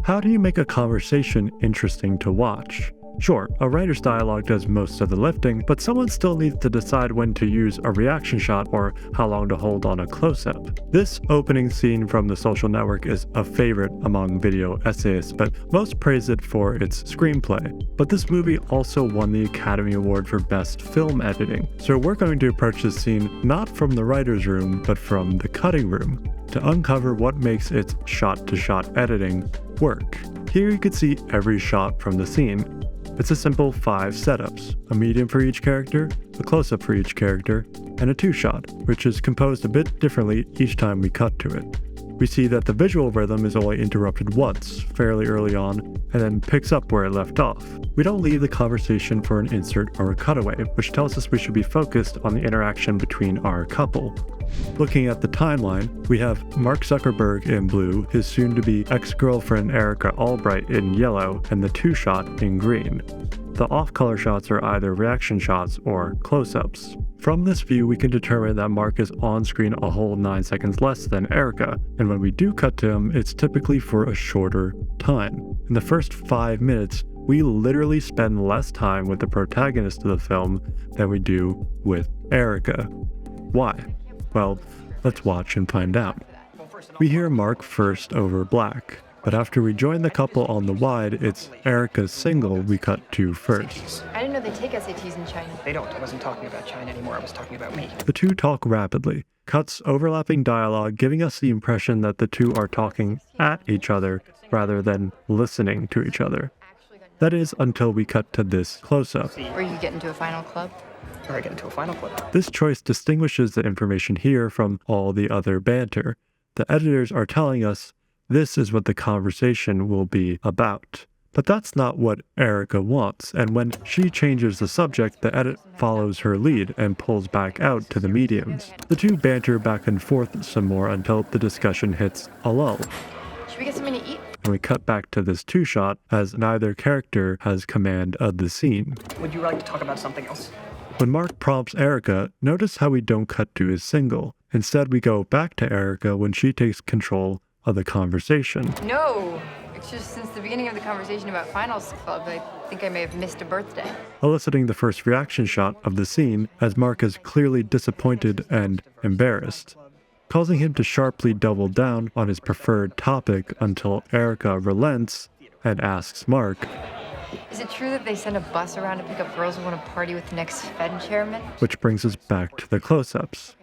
How do you make a conversation interesting to watch? Sure, a writer's dialogue does most of the lifting, but someone still needs to decide when to use a reaction shot or how long to hold on a close-up. This opening scene from The Social Network is a favorite among video essayists, but most praise it for its screenplay. But this movie also won the Academy Award for Best Film Editing, so we're going to approach this scene not from the writer's room, but from the cutting room, to uncover what makes its shot-to-shot editing work. Here you can see every shot from the scene. It's a simple 5 setups, a medium for each character, a close-up for each character, and a 2-shot, which is composed a bit differently each time we cut to it. We see that the visual rhythm is only interrupted once, fairly early on, and then picks up where it left off. We don't leave the conversation for an insert or a cutaway, which tells us we should be focused on the interaction between our couple. Looking at the timeline, we have Mark Zuckerberg in blue, his soon-to-be ex-girlfriend Erica Albright in yellow, and the 2-shot in green. The off-color shots are either reaction shots or close-ups. From this view, we can determine that Mark is on screen a whole 9 seconds less than Erica, and when we do cut to him, it's typically for a shorter time. In the first 5 minutes, we literally spend less time with the protagonist of the film than we do with Erica. Why? Well, let's watch and find out. We hear Mark first over Black, but after we join the couple on the wide, it's Erica's single we cut to first. I didn't know they take SATs in China. They don't. I wasn't talking about China anymore. I was talking about me. The two talk rapidly, cuts overlapping dialogue, giving us the impression that the two are talking at each other rather than listening to each other. That is until we cut to this close-up. Or you get into a final club? Or I get into a final club. This choice distinguishes the information here from all the other banter. The editors are telling us this is what the conversation will be about. But that's not what Erica wants, and when she changes the subject, the edit follows her lead and pulls back out to the mediums. The two banter back and forth some more until the discussion hits a lull. Should we get something to eat? And we cut back to this 2-shot as neither character has command of the scene. Would you like to talk about something else? When Mark prompts Erica, notice how we don't cut to his single. Instead, we go back to Erica when she takes control of the conversation. No, it's just since the beginning of the conversation about finals club, I think I may have missed a birthday. Eliciting the first reaction shot of the scene as Mark is clearly disappointed and embarrassed, causing him to sharply double down on his preferred topic until Erica relents and asks Mark, Is it true that they send a bus around to pick up girls who want to party with the next Fed chairman? which brings us back to the close-ups.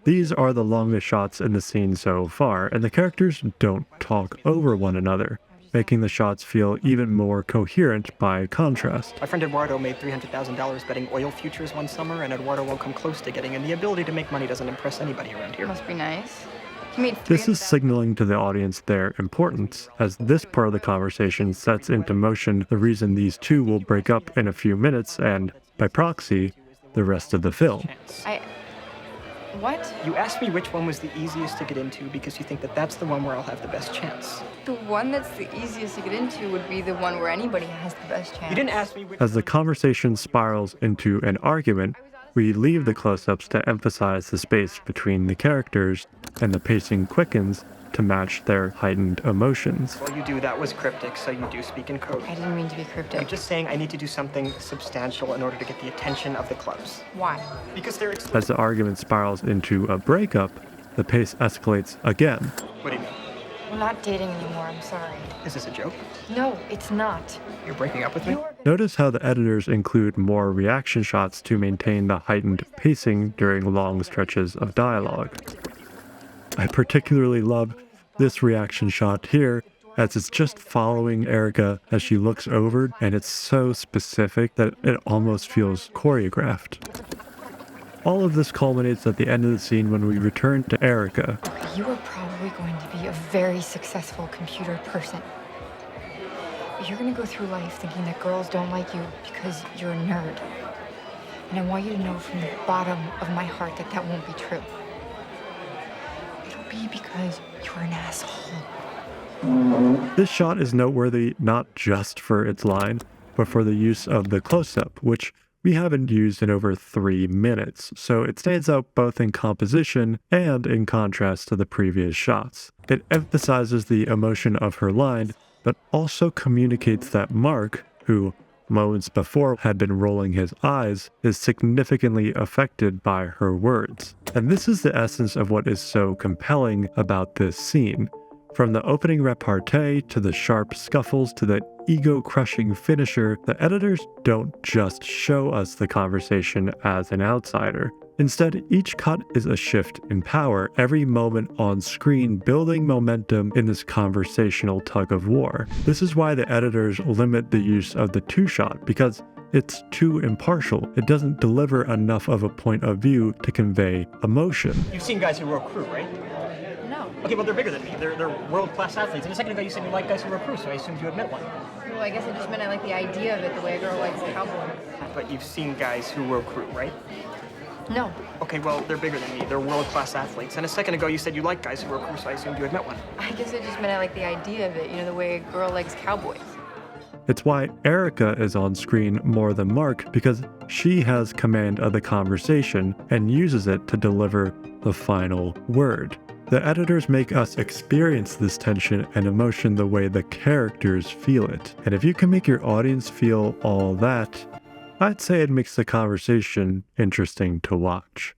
These are the longest shots in the scene so far, and the characters don't talk over one another, making the shots feel even more coherent by contrast. My friend Eduardo made $300,000 betting oil futures one summer, and Eduardo won't come close to getting, and the ability to make money doesn't impress anybody around here. Must be nice. He made This is signaling to the audience their importance, as this part of the conversation sets into motion the reason these two will break up in a few minutes and, by proxy, the rest of the film. What? You asked me which one was the easiest to get into because you think that that's the one where I'll have the best chance. The one that's the easiest to get into would be the one where anybody has the best chance. You didn't ask me which... As the conversation spirals into an argument, we leave the close-ups to emphasize the space between the characters, and the pacing quickens to match their heightened emotions. Well, you do. That was cryptic, so you do speak in code. I didn't mean to be cryptic. I'm just saying I need to do something substantial in order to get the attention of the clubs. Why? Because they're... As the argument spirals into a breakup, the pace escalates again. What do you mean? We're not dating anymore, I'm sorry. Is this a joke? No, it's not. You're breaking up with me? Notice how the editors include more reaction shots to maintain the heightened pacing during long stretches of dialogue. I particularly love this reaction shot here, as it's just following Erica as she looks over, and it's so specific that it almost feels choreographed. All of this culminates at the end of the scene when we return to Erica. Okay, you are probably going to be a very successful computer person. You're going to go through life thinking that girls don't like you because you're a nerd. And I want you to know from the bottom of my heart that that won't be true. It'll be because you're an asshole. This shot is noteworthy not just for its line, but for the use of the close-up, which we haven't used in over 3 minutes, so it stands out both in composition and in contrast to the previous shots. It emphasizes the emotion of her line, but also communicates that Mark, who moments before had been rolling his eyes, is significantly affected by her words. And this is the essence of what is so compelling about this scene. From the opening repartee to the sharp scuffles to the ego-crushing finisher, the editors don't just show us the conversation as an outsider. Instead, each cut is a shift in power, every moment on screen building momentum in this conversational tug-of-war. This is why the editors limit the use of the two-shot, because it's too impartial. It doesn't deliver enough of a point of view to convey emotion. You've seen guys who row crew, right? No. Okay, well, they're bigger than me. They're world-class athletes. And a second ago, you said you like guys who row crew, so I assumed you admit one. Well, I guess I just meant I like the idea of it the way a girl likes a cowboy. But you've seen guys who row crew, right? No. Okay, well, they're bigger than me. They're world-class athletes. And a second ago, you said you like guys who row crew, so I assumed you admit one. I guess I just meant I like the idea of it, the way a girl likes cowboys. It's why Erica is on screen more than Mark, because she has command of the conversation and uses it to deliver the final word. The editors make us experience this tension and emotion the way the characters feel it. And if you can make your audience feel all that, I'd say it makes the conversation interesting to watch.